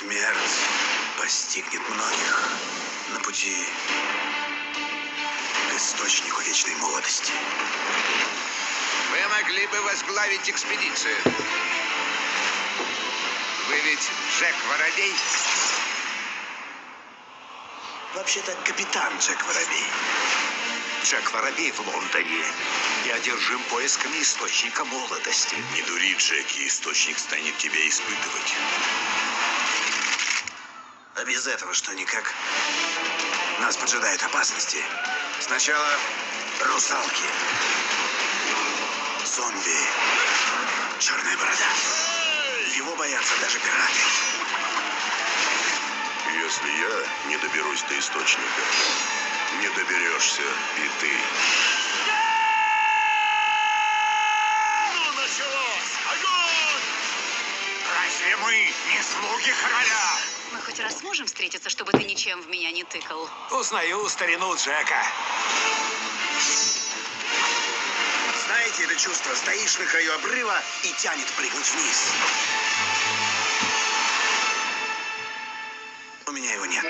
Смерть постигнет многих на пути к источнику вечной молодости. Вы могли бы возглавить экспедицию. Вы ведь Джек Воробей? Вообще-то капитан Джек Воробей. Джек Воробей в Лондоне и одержим поисками источника молодости. Не дури, Джеки, источник станет тебя испытывать. А без этого что, никак? Нас поджидают опасности. Сначала русалки, зомби, черная борода. Его боятся даже пираты. Если я не доберусь до источника, не доберешься и ты. Ну, началось! Огонь! Разве мы не слуги короля? Мы хоть раз сможем встретиться, чтобы ты ничем в меня не тыкал? Узнаю старину Джека. Знаете это чувство? Стоишь на краю обрыва и тянет прыгнуть вниз. У меня его нет.